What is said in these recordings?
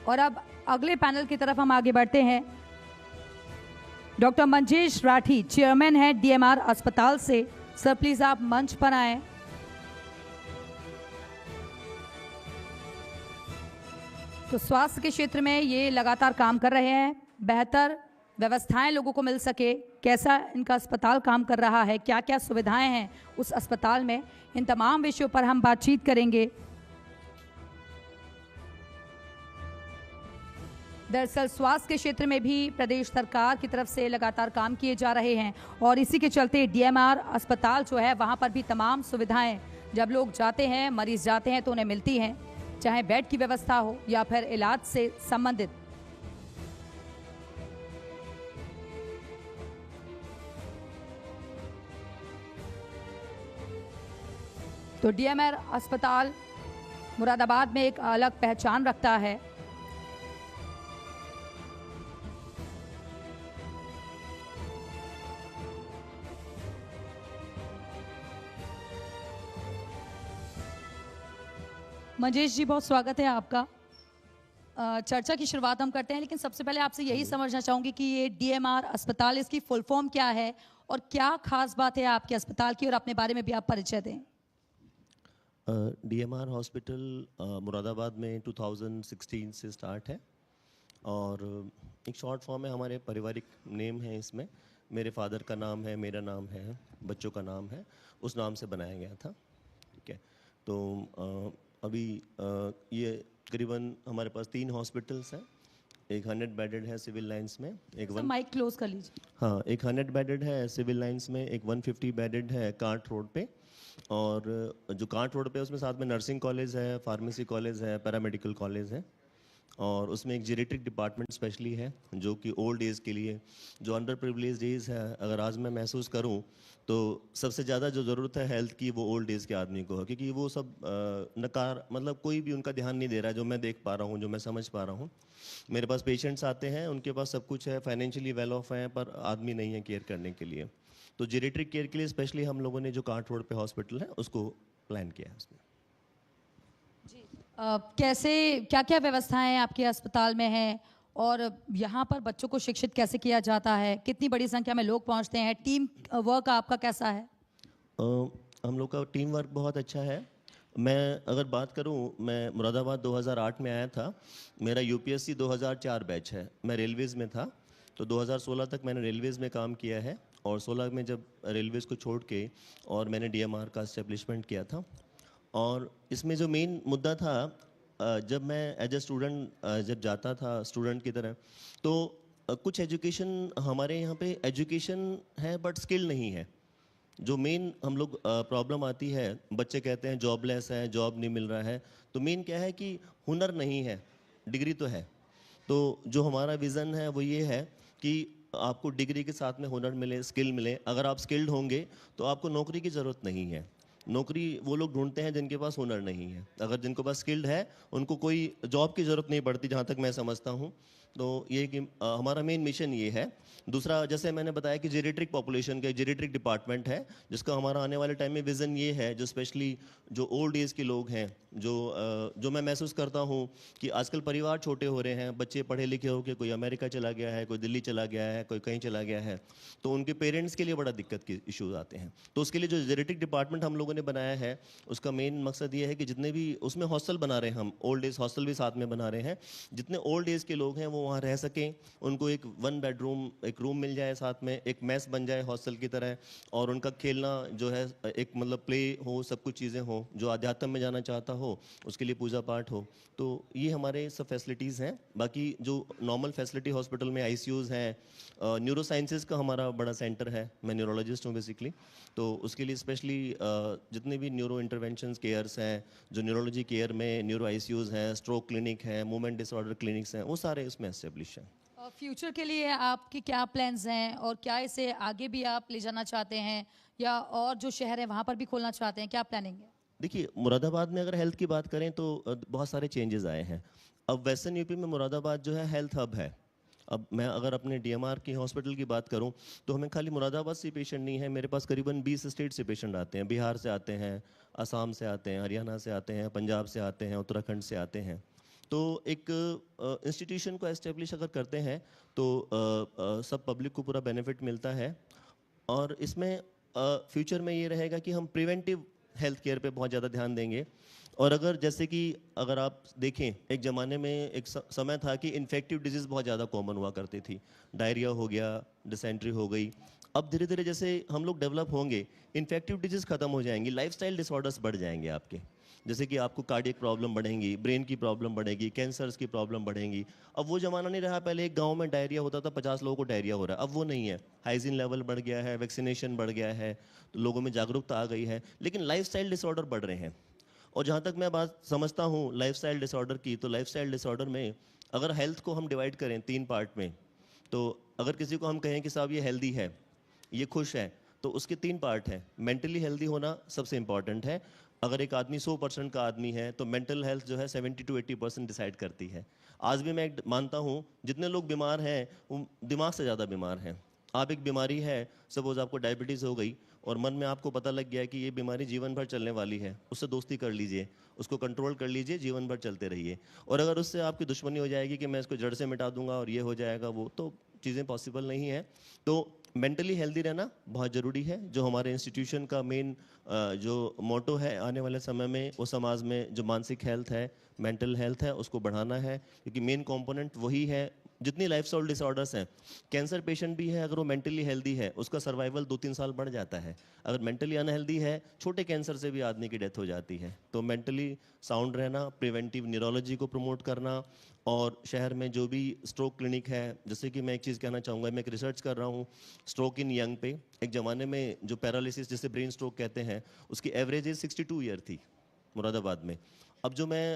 और अब अगले पैनल की तरफ हम आगे बढ़ते हैं। डॉक्टर मंजेश राठी चेयरमैन है डीएमआर अस्पताल से। सर प्लीज आप मंच पर आएं। तो स्वास्थ्य के क्षेत्र में ये लगातार काम कर रहे हैं, बेहतर व्यवस्थाएं लोगों को मिल सके, कैसा इनका अस्पताल काम कर रहा है, क्या क्या सुविधाएं हैं उस अस्पताल में, इन तमाम विषयों पर हम बातचीत करेंगे। दरअसल स्वास्थ्य के क्षेत्र में भी प्रदेश सरकार की तरफ से लगातार काम किए जा रहे हैं और इसी के चलते डीएमआर अस्पताल जो है वहाँ पर भी तमाम सुविधाएं जब लोग जाते हैं, मरीज जाते हैं तो उन्हें मिलती हैं, चाहे बेड की व्यवस्था हो या फिर इलाज से संबंधित। तो डीएमआर अस्पताल मुरादाबाद में एक अलग पहचान रखता है। मंजेश जी, बहुत स्वागत है आपका। चर्चा की शुरुआत हम करते हैं, लेकिन सबसे पहले आपसे यही समझना चाहूंगी कि ये डीएमआर अस्पताल, इसकी फुल फॉर्म क्या है और क्या खास बात है आपके अस्पताल की, और अपने बारे में भी आप परिचय दें। डीएमआर हॉस्पिटल मुरादाबाद में 2016 से स्टार्ट है और एक शॉर्ट फॉर्म है, हमारे पारिवारिक नेम है इसमें। मेरे फादर का नाम है, मेरा नाम है, बच्चों का नाम है, उस नाम से बनाया गया था। ठीक है, तो अभी ये करीबन हमारे पास 3 हॉस्पिटल्स हैं। एक 100 बेडेड है सिविल लाइंस में, एक माइक क्लोज कर लीजिए। हाँ, एक 100 बेडेड है सिविल लाइंस में, एक 150 बेडेड है कांट रोड पे, और जो कांट रोड पे है उसमें साथ में नर्सिंग कॉलेज है, फार्मेसी कॉलेज है, पैरामेडिकल कॉलेज है, और उसमें एक जीरेट्रिक डिपार्टमेंट स्पेशली है जो कि ओल्ड एज के लिए, जो अंडर प्रिविलेज एज है, अगर आज मैं महसूस करूं तो सबसे ज़्यादा जो ज़रूरत है हेल्थ की वो ओल्ड एज के आदमी को है, क्योंकि वो सब नकार मतलब कोई भी उनका ध्यान नहीं दे रहा है, जो मैं देख पा रहा हूँ, जो मैं समझ पा रहा हूँ। मेरे पास पेशेंट्स आते हैं, उनके पास सब कुछ है, फाइनेंशियली वेल ऑफ हैं, पर आदमी नहीं है केयर करने के लिए। तो जीरेट्रिक केयर के लिए स्पेशली हम लोगों ने जो कांट रोड पे हॉस्पिटल है उसको प्लान किया है उसमें। कैसे, क्या क्या व्यवस्थाएं आपके अस्पताल में हैं और यहाँ पर बच्चों को शिक्षित कैसे किया जाता है, कितनी बड़ी संख्या में लोग पहुँचते हैं, टीम वर्क आपका कैसा है? हम लोग का टीम वर्क बहुत अच्छा है। मैं अगर बात करूं, मैं मुरादाबाद 2008 में आया था, मेरा यूपीएससी 2004 बैच है, मैं रेलवेज़ में था, तो 2016 तक मैंने रेलवेज़ में काम किया है, और 16 में जब रेलवेज़ को छोड़ के और मैंने डीएमआर का एस्टेब्लिशमेंट किया था। और इसमें जो मेन मुद्दा था, जब मैं एज ए स्टूडेंट जब जाता था स्टूडेंट की तरह, तो कुछ एजुकेशन हमारे यहाँ पे एजुकेशन है बट स्किल नहीं है। जो मेन हम लोग प्रॉब्लम आती है, बच्चे कहते हैं जॉबलेस है, जॉब नहीं मिल रहा है, तो मेन क्या है कि हुनर नहीं है, डिग्री तो है। तो जो हमारा विज़न है वो ये है कि आपको डिग्री के साथ में हुनर मिले, स्किल मिले। अगर आप स्किल्ड होंगे तो आपको नौकरी की ज़रूरत नहीं है। नौकरी वो लोग ढूंढते हैं जिनके पास हुनर नहीं है। अगर जिनको पास स्किल्ड है उनको कोई जॉब की ज़रूरत नहीं पड़ती, जहाँ तक मैं समझता हूँ। तो ये कि हमारा मेन मिशन ये है। दूसरा, जैसे मैंने बताया कि जीरेट्रिक पॉपुलेशन का जीरेट्रिक डिपार्टमेंट है, जिसका हमारा आने वाले टाइम में विज़न ये है, जो स्पेशली जो ओल्ड एज के लोग हैं, जो मैं महसूस करता हूँ कि आजकल परिवार छोटे हो रहे हैं, बच्चे पढ़े लिखे हो के कोई अमेरिका चला गया है, कोई दिल्ली चला गया है, कोई कहीं चला गया है, तो उनके पेरेंट्स के लिए बड़ा दिक्कत के इश्यूज आते हैं। तो उसके लिए जो जेनेटिक डिपार्टमेंट हम लोगों ने बनाया है, उसका मेन मकसद ये है कि जितने भी उसमें हॉस्टल बना रहे हैं, हम ओल्ड एज हॉस्टल भी साथ में बना रहे हैं, जितने ओल्ड एज के लोग हैं वो वहाँ रह सकें, उनको एक 1 बेडरूम एक रूम मिल जाए, साथ में एक मेस बन जाए हॉस्टल की तरह, और उनका खेलना जो है एक मतलब प्ले हो, सब कुछ चीज़ें हो, जो अध्यात्म में जाना चाहता हो उसके लिए पूजा पाठ हो। तो ये हमारे सब फैसिलिटीज़ हैं। बाकी जो नॉर्मल फैसिलिटी हॉस्पिटल में आईसीयूज़ हैं, न्यूरो साइंसेज का हमारा बड़ा सेंटर है, मैं न्यूरोलॉजिस्ट हूँ बेसिकली, तो उसके लिए स्पेशली जितने भी न्यूरो इंटरवेंशंस केयर्स हैं, जो न्यूरोलॉजी केयर में न्यूरो आईसीयूज़ हैं, स्ट्रोक क्लिनिक है, मूवमेंट डिसऑर्डर क्लिनिक्स हैं, वो सारे उसमें एस्टेब्लिश हैं। फ्यूचर के लिए आपके क्या प्लान्स हैं और क्या इसे आगे भी आप ले जाना चाहते हैं, या और जो शहर है वहाँ पर भी खोलना चाहते हैं, क्या प्लानिंग है? देखिए, मुरादाबाद में अगर हेल्थ की बात करें तो बहुत सारे चेंजेस आए हैं। अब वेस्टर्न यूपी में मुरादाबाद जो है हेल्थ हब है। अब मैं अगर अपने डीएमआर की हॉस्पिटल की बात करूं तो हमें खाली मुरादाबाद से पेशेंट नहीं है, मेरे पास करीबन 20 स्टेट से पेशेंट आते हैं। बिहार से आते हैं, असम से आते हैं, हरियाणा से आते हैं, पंजाब से आते हैं, उत्तराखंड से आते हैं। तो एक इंस्टीट्यूशन को एस्टेब्लिश अगर करते हैं तो सब पब्लिक को पूरा बेनिफिट मिलता है। और इसमें फ्यूचर में ये रहेगा कि हम प्रिवेंटिव हेल्थ केयर पे बहुत ज़्यादा ध्यान देंगे। और अगर जैसे कि अगर आप देखें, एक ज़माने में एक समय था कि इन्फेक्टिव डिजीज़ बहुत ज़्यादा कॉमन हुआ करती थी, डायरिया हो गया, डिसेंट्री हो गई। अब धीरे धीरे जैसे हम लोग डेवलप होंगे, इन्फेक्टिव डिजीज़ खत्म हो जाएंगी, लाइफस्टाइल डिसऑर्डर्स बढ़ जाएंगे आपके। जैसे कि आपको कार्डियक प्रॉब्लम बढ़ेंगी, ब्रेन की प्रॉब्लम बढ़ेगी, कैंसर्स की प्रॉब्लम बढ़ेंगी। अब वो ज़माना नहीं रहा, पहले एक गांव में डायरिया होता था, 50 लोगों को डायरिया हो रहा है, अब वो नहीं है। हाइजीन लेवल बढ़ गया है, वैक्सीनेशन बढ़ गया है, तो लोगों में जागरूकता आ गई है, लेकिन लाइफस्टाइल डिसऑर्डर बढ़ रहे हैं। और जहाँ तक मैं बात समझता हूँ लाइफस्टाइल डिसऑर्डर की, तो लाइफस्टाइल डिसऑर्डर में अगर हेल्थ को हम डिवाइड करें 3 पार्ट में, तो अगर किसी को हम कहें कि साहब ये हेल्दी है, ये खुश है, तो उसके 3 पार्ट हैं। मेंटली हेल्दी होना सबसे इंपॉर्टेंट है। अगर एक आदमी 100% का आदमी है तो मेंटल हेल्थ जो है 70 to 80% डिसाइड करती है। आज भी मैं मानता हूँ जितने लोग बीमार हैं वो दिमाग से ज़्यादा बीमार हैं। आप एक बीमारी है, सपोज आपको डायबिटीज़ हो गई और मन में आपको पता लग गया कि ये बीमारी जीवन भर चलने वाली है, उससे दोस्ती कर लीजिए, उसको कंट्रोल कर लीजिए, जीवन भर चलते रहिए। और अगर उससे आपकी दुश्मनी हो जाएगी कि मैं इसको जड़ से मिटा दूंगा और ये हो जाएगा वो, तो चीज़ें पॉसिबल नहीं है। तो मेंटली हेल्दी रहना बहुत ज़रूरी है। जो हमारे इंस्टीट्यूशन का मेन जो मोटो है आने वाले समय में, वो समाज में जो मानसिक हेल्थ है, मेंटल हेल्थ है, उसको बढ़ाना है, क्योंकि मेन कंपोनेंट वही है। जितनी लाइफस्टाइल डिसऑर्डर्स हैं, कैंसर पेशेंट भी है, अगर वो मेंटली हेल्दी है उसका सर्वाइवल 2-3 साल बढ़ जाता है। अगर मेंटली अनहेल्दी है, छोटे कैंसर से भी आदमी की डेथ हो जाती है। तो मेंटली साउंड रहना, प्रिवेंटिव न्यूरोलॉजी को प्रमोट करना, और शहर में जो भी स्ट्रोक क्लिनिक है, जैसे कि मैं एक चीज़ कहना चाहूँगा, मैं एक रिसर्च कर रहा हूँ स्ट्रोक इन यंग पे। एक ज़माने में जो पैरालिसिस जिसे ब्रेन स्ट्रोक कहते हैं, उसकी एवरेज एज 62 ईयर थी मुरादाबाद में। अब जो मैं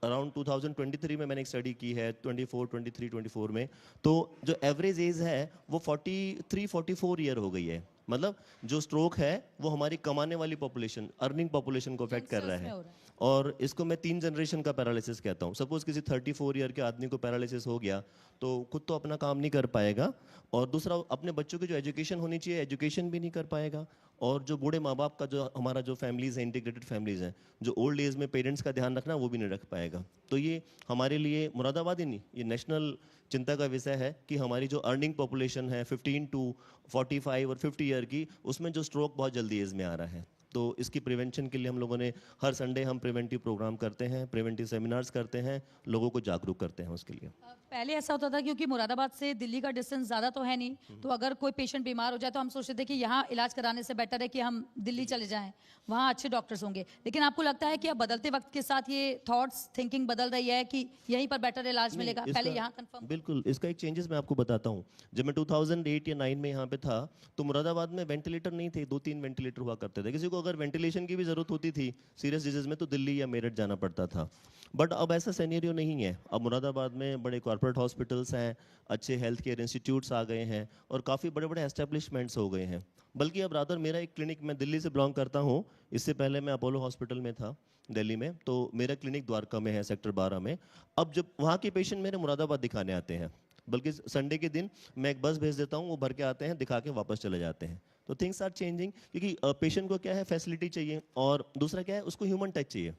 अराउंड 2023 में मैंने एक स्टडी की है, 24 में, तो जो एवरेज एज है वो 43-44 ईयर हो गई है। मतलब जो स्ट्रोक है वो हमारी कमाने वाली पॉपुलेशन, अर्निंग पॉपुलेशन को अफेक्ट कर रहा है। और इसको मैं 3 जनरेशन का पैरालिसिस कहता हूँ। सपोज किसी 34 ईयर के आदमी को पैरालिसिस हो गया तो खुद तो अपना काम नहीं कर पाएगा, और दूसरा अपने बच्चों की जो एजुकेशन होनी चाहिए एजुकेशन भी नहीं कर पाएगा। और जो बूढ़े माँ बाप का जो हमारा जो फैमिलीज़ हैं, इंटीग्रेटेड फैमिलीज़ हैं, जो ओल्ड एज में पेरेंट्स का ध्यान रखना वो भी नहीं रख पाएगा। तो ये हमारे लिए मुरादाबाद ही नहीं, ये नेशनल चिंता का विषय है कि हमारी जो अर्निंग पॉपुलेशन है 15 to 45 और 50 ईयर की, उसमें जो स्ट्रोक बहुत जल्दी एज में आ रहा है। तो इसकी प्रिवेंशन के लिए हम लोगों ने हर संडे हम प्रिवेंटिव प्रोग्राम करते हैं, प्रिवेंटिव सेमिनार्स करते हैं, लोगों को जागरूक करते हैं उसके लिए। पहले ऐसा होता था क्योंकि मुरादाबाद से दिल्ली का डिस्टेंस ज़्यादा तो है नहीं, तो अगर कोई पेशेंट बीमार हो जाए तो हम सोचते थे कि यहाँ इलाज कराने से बेटर है कि हम दिल्ली चले जाएं, वहाँ अच्छे डॉक्टर्स होंगे। लेकिन आपको लगता है कि अब बदलते वक्त के साथ ये थॉट्स, थिंकिंग बदल रही है कि यहीं पर बेटर इलाज मिलेगा, पहले यहाँ कंफर्म? बिल्कुल, इसका एक चेंजेस मैं आपको बताता हूँ। जब मैं 2008 या 9 में यहाँ पे था तो मुरादाबाद में वेंटिलेटर नहीं थे, 2-3 वेंटिलेटर हुआ करते थे। किसी को अगर वेंटिलेशन की भी जरूरत होती थी सीरियस डिजीज में तो दिल्ली या मेरठ जाना पड़ता था। बट अब ऐसा सिनेरियो नहीं है। अब मुरादाबाद में बड़े कॉर्पोरेट हॉस्पिटल्स हैं, अच्छे हेल्थ केयर इंस्टीट्यूट्स आ गए हैं, और काफ़ी बड़े बड़े एस्टेब्लिशमेंट्स हो गए हैं। बल्कि अब रादर मेरा एक क्लिनिक, मैं दिल्ली से बिलोंग करता हूँ, इससे पहले मैं अपोलो हॉस्पिटल में था दिल्ली में, तो मेरा क्लिनिक द्वारका में है, सेक्टर 12 में। अब जब वहाँ के पेशेंट मेरे मुरादाबाद दिखाने आते हैं, बल्कि संडे के दिन मैं एक बस भेज देता हूँ, वो भर के आते हैं, दिखा के वापस चले जाते हैं। तो थिंग्स आर चेंजिंग, क्योंकि पेशेंट को क्या है, फैसिलिटी चाहिए, और दूसरा क्या है, उसको ह्यूमन टच चाहिए।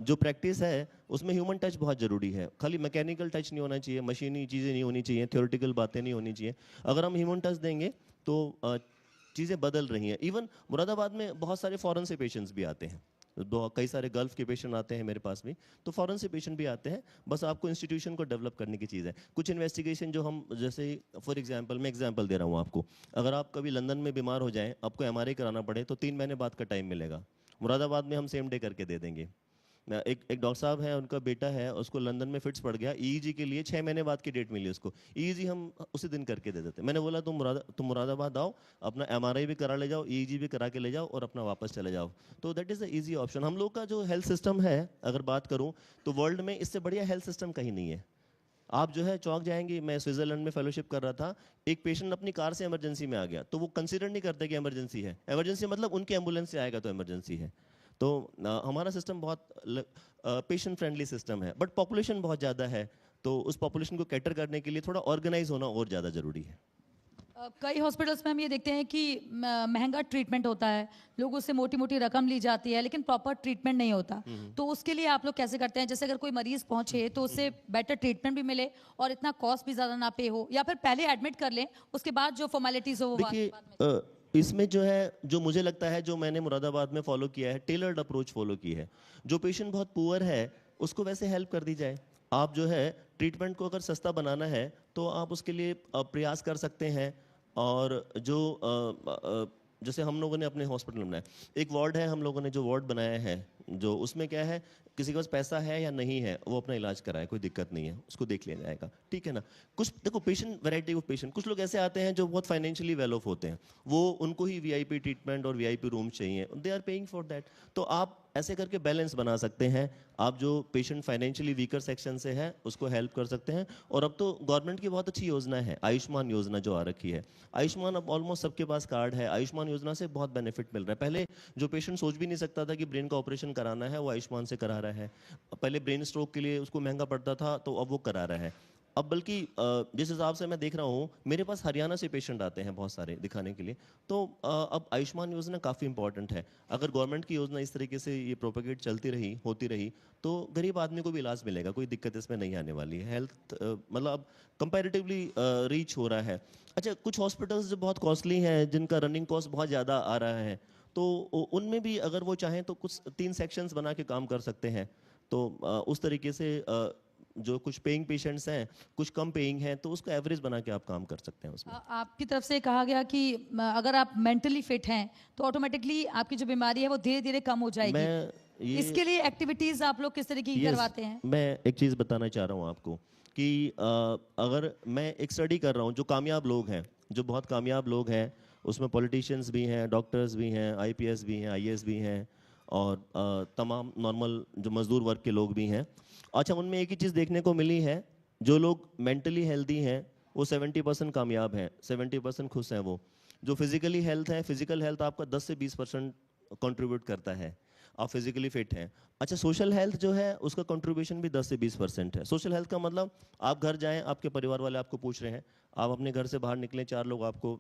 जो प्रैक्टिस है उसमें ह्यूमन टच बहुत ज़रूरी है। खाली मैकेनिकल टच नहीं होना चाहिए, मशीनी चीज़ें नहीं होनी चाहिए, थ्योरेटिकल बातें नहीं होनी चाहिए। अगर हम ह्यूमन टच देंगे तो चीज़ें बदल रही हैं। इवन मुरादाबाद में बहुत सारे फॉरेन से पेशेंट्स भी आते हैं, कई सारे गल्फ के पेशेंट आते हैं मेरे पास भी, तो फॉरेन से पेशेंट भी आते हैं। बस आपको इंस्टीट्यूशन को डेवलप करने की चीज़ है। कुछ इन्वेस्टिगेशन जो हम, जैसे फॉर एग्जांपल, मैं एग्जांपल दे रहा हूँ आपको, अगर आप कभी लंदन में बीमार हो जाएं, आपको एमआरआई कराना पड़े तो 3 महीने बाद का टाइम मिलेगा। मुरादाबाद में हम सेम डे करके दे देंगे। एक डॉक्टर साहब है, उनका बेटा है, उसको लंदन में फिट्स पड़ गया, ईईजी के लिए 6 महीने बाद की डेट मिली उसको, ईईजी हम उसी दिन करके दे देते। मैंने बोला तुम मुरादाबाद आओ, अपना एमआरआई भी करा ले जाओ, ईईजी भी करा के ले जाओ, और अपना वापस चले जाओ। तो that is the easy option. हम लोग का जो हेल्थ सिस्टम है, अगर बात करूँ तो वर्ल्ड में इससे बढ़िया हेल्थ सिस्टम कहीं नहीं है। आप जो है चौंक जाएंगे। मैं स्विट्जरलैंड में फेलोशिप कर रहा था, एक पेशेंट अपनी कार से इमरजेंसी में आ गया, तो वो कंसीडर नहीं करते कि इमरजेंसी है। इमरजेंसी मतलब उनके एम्बुलेंस से आएगा तो इमरजेंसी है। तो हमारा सिस्टम बहुत पेशेंट फ्रेंडली सिस्टम है, बट पॉपुलेशन बहुत ज़्यादा है, तो उस पॉपुलेशन को कैटर करने के लिए थोड़ा ऑर्गेनाइज होना और ज़्यादा ज़रूरी है। कई हॉस्पिटल्स में हम ये देखते हैं कि महंगा ट्रीटमेंट होता है, लोगों से मोटी मोटी रकम ली जाती है, लेकिन प्रॉपर ट्रीटमेंट नहीं होता। तो उसके लिए आप लोग कैसे करते हैं? जैसे अगर कोई मरीज पहुंचे तो उससे बेटर ट्रीटमेंट भी मिले और इतना कॉस्ट भी ज़्यादा ना पे हो, या फिर पहले एडमिट कर लें, उसके बाद जो फॉर्मेलिटीज़ हो वो देखिए बाद में। इसमें जो है, जो मुझे लगता है, जो मैंने मुरादाबाद में फॉलो किया है, टेलर्ड अप्रोच फॉलो की है। जो पेशेंट बहुत पुअर है उसको वैसे हेल्प कर दी जाए। आप जो है ट्रीटमेंट को अगर सस्ता बनाना है तो आप उसके लिए प्रयास कर सकते हैं। और जो जैसे हम लोगों ने अपने हॉस्पिटल में बनाया, एक वार्ड है, हम लोगों ने जो वार्ड बनाया है, जो उसमें क्या है, किसी के पास पैसा है या नहीं है वो अपना इलाज कराए, कोई दिक्कत नहीं है, उसको देख लिया जाएगा, ठीक है ना। कुछ देखो पेशेंट, वैरायटी ऑफ पेशेंट, कुछ लोग ऐसे आते हैं जो बहुत फाइनेंशियली वेल ऑफ होते हैं, वो उनको ही वीआईपी ट्रीटमेंट और वीआईपी रूम चाहिए, they are paying for that. तो आप ऐसे करके बैलेंस बना सकते हैं। आप जो पेशेंट फाइनेंशियली वीकर सेक्शन से है उसको हेल्प कर सकते हैं। और अब तो गवर्नमेंट की बहुत अच्छी योजना है, आयुष्मान योजना जो आ रखी है। आयुष्मान अब ऑलमोस्ट सबके पास कार्ड है। आयुष्मान योजना से बहुत बेनिफिट मिल रहा है। पहले जो पेशेंट सोच भी नहीं सकता था कि ब्रेन का ऑपरेशन कराना है, वो आयुष्मान से करा रहा है। पहले ब्रेन स्ट्रोक के लिए उसको महंगा पड़ता था, तो अब वो करा रहा है। अब बल्कि जिस हिसाब से मैं देख रहा हूँ, मेरे पास हरियाणा से पेशेंट आते हैं बहुत सारे दिखाने के लिए। तो अब आयुष्मान योजना काफ़ी इंपॉर्टेंट है। अगर गवर्नमेंट की योजना इस तरीके से ये प्रोपेगेट चलती रही, होती रही, तो गरीब आदमी को भी इलाज मिलेगा, कोई दिक्कत इसमें नहीं आने वाली है। हेल्थ मतलब अब कंपैरेटिवली रीच हो रहा है। अच्छा, कुछ हॉस्पिटल्स जो बहुत कॉस्टली हैं, जिनका रनिंग कॉस्ट बहुत ज़्यादा आ रहा है, तो उनमें भी अगर वो चाहें तो कुछ 3 सेक्शंस बना के काम कर सकते हैं। तो उस तरीके से जो कुछ पेइंग पेशेंट्स हैं, कुछ कम पेइंग हैं, तो उसको एवरेज बना के आप काम कर सकते हैं उसमें। आपकी तरफ से कहा गया कि अगर आप मेंटली फिट हैं तो ऑटोमेटिकली आपकी जो बीमारी है वो धीरे धीरे कम हो जाएगी। मैं ये इसके लिए एक्टिविटीज आप लोग किस तरीके की Yes, करवाते हैं? मैं एक चीज़ बताना चाह रहा हूँ आपको कि अगर मैं एक स्टडी कर रहा हूँ, जो कामयाब लोग हैं, जो बहुत कामयाब लोग हैं, उसमें पॉलिटिशियंस भी हैं, डॉक्टर्स भी हैं, आईपीएस भी हैं, आईएएस भी हैं, और तमाम नॉर्मल जो मजदूर वर्ग के लोग भी हैं। अच्छा, उनमें एक ही चीज़ देखने को मिली है, जो लोग मेंटली हेल्दी हैं वो 70% कामयाब हैं, 70% खुश हैं। वो जो फिजिकली हेल्थ है, फिजिकल हेल्थ आपका 10 से 20% कंट्रीब्यूट करता है, आप फिजिकली फिट हैं। अच्छा, सोशल हेल्थ जो है उसका कंट्रीब्यूशन भी 10 से 20% है। सोशल हेल्थ का मतलब, आप घर जाएं, आपके परिवार वाले आपको पूछ रहे हैं, आप अपने घर से बाहर निकलें, 4 लोग आपको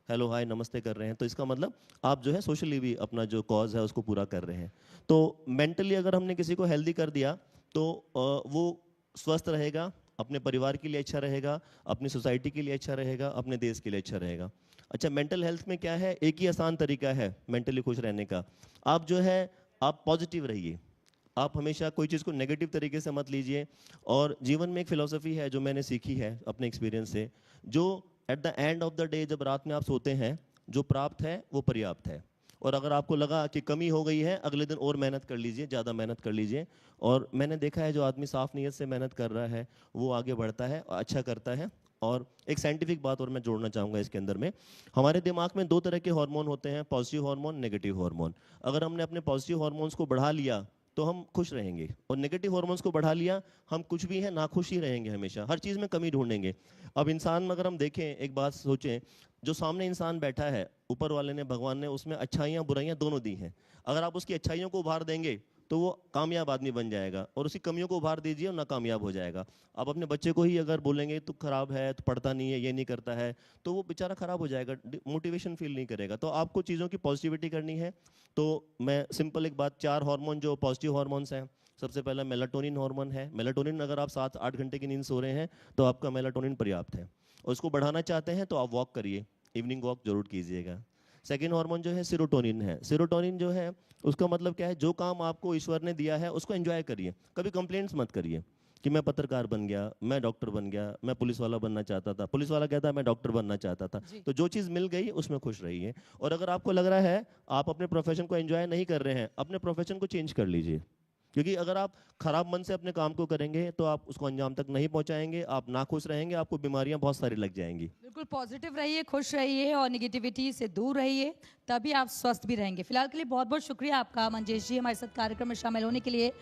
हेलो हाय नमस्ते कर रहे हैं, तो इसका मतलब आप जो है सोशली भी अपना जो कॉज है उसको पूरा कर रहे हैं। तो मेंटली अगर हमने किसी को हेल्दी कर दिया तो वो स्वस्थ रहेगा, अपने परिवार के लिए अच्छा रहेगा, अपनी सोसाइटी के लिए अच्छा रहेगा, अपने देश के लिए अच्छा रहेगा। अच्छा, मेंटल हेल्थ में क्या है, एक ही आसान तरीका है मेंटली खुश रहने का। आप जो है, आप पॉजिटिव रहिए। आप हमेशा कोई चीज़ को नेगेटिव तरीके से मत लीजिए। और जीवन में एक फिलॉसफी है जो मैंने सीखी है अपने एक्सपीरियंस से, जो at the end of the day, जब रात में आप सोते हैं, जो प्राप्त है वो पर्याप्त है। और अगर आपको लगा कि कमी हो गई है, अगले दिन और मेहनत कर लीजिए, ज़्यादा मेहनत कर लीजिए। और मैंने देखा है जो आदमी साफ नीयत से मेहनत कर रहा है वो आगे बढ़ता है, अच्छा करता है। और एक साइंटिफिक बात और मैं जोड़ना चाहूँगा इसके अंदर में, हमारे दिमाग में 2 तरह के हार्मोन होते हैं, पॉजिटिव हार्मोन, नेगेटिव हार्मोन। अगर हमने अपने पॉजिटिव हार्मोन्स को बढ़ा लिया तो हम खुश रहेंगे, और नेगेटिव हार्मोन्स को बढ़ा लिया, हम कुछ भी है नाखुश ही रहेंगे, हमेशा हर चीज़ में कमी ढूंढेंगे। अब इंसान में अगर हम देखें, एक बात सोचें, जो सामने इंसान बैठा है, ऊपर वाले ने, भगवान ने उसमें अच्छाइयाँ बुराइयाँ दोनों दी हैं। अगर आप उसकी अच्छाइयों को उभार देंगे तो वो कामयाब आदमी बन जाएगा, और उसकी कमियों को उभार दीजिए और नाकामयाब हो जाएगा। आप अपने बच्चे को ही अगर बोलेंगे तो खराब है, तो पढ़ता नहीं है, ये नहीं करता है, तो वो बेचारा खराब हो जाएगा, मोटिवेशन फील नहीं करेगा। तो आपको चीज़ों की पॉजिटिविटी करनी है। तो मैं सिंपल एक बात, 4 हार्मोन जो पॉजिटिव हार्मोन्स हैं, सबसे पहला मेलाटोनिन हार्मोन है। मेलाटोनिन, अगर आप 7-8 घंटे की नींद सो रहे हैं तो आपका मेलाटोनिन पर्याप्त है। और उसको बढ़ाना चाहते हैं तो आप वॉक करिए, इवनिंग वॉक जरूर कीजिएगा। सेकेंड हार्मोन जो है सेरोटोनिन है। सेरोटोनिन जो है, उसका मतलब क्या है, जो काम आपको ईश्वर ने दिया है उसको एंजॉय करिए, कभी कंप्लेंट्स मत करिए कि मैं पत्रकार बन गया, मैं डॉक्टर बन गया, मैं पुलिस वाला बनना चाहता था, पुलिस वाला कहता है मैं डॉक्टर बनना चाहता था। तो जो चीज़ मिल गई उसमें खुश रहिए। और अगर आपको लग रहा है आप अपने प्रोफेशन को एंजॉय नहीं कर रहे हैं, अपने प्रोफेशन को चेंज कर लीजिए। क्योंकि अगर आप खराब मन से अपने काम को करेंगे तो आप उसको अंजाम तक नहीं पहुंचाएंगे, आप नाखुश रहेंगे, आपको बीमारियां बहुत सारी लग जाएंगी। बिल्कुल पॉजिटिव रहिए, खुश रहिए और निगेटिविटी से दूर रहिए, तभी आप स्वस्थ भी रहेंगे। फिलहाल के लिए बहुत बहुत शुक्रिया आपका मंजेश जी, हमारे साथ कार्यक्रम में शामिल होने के लिए।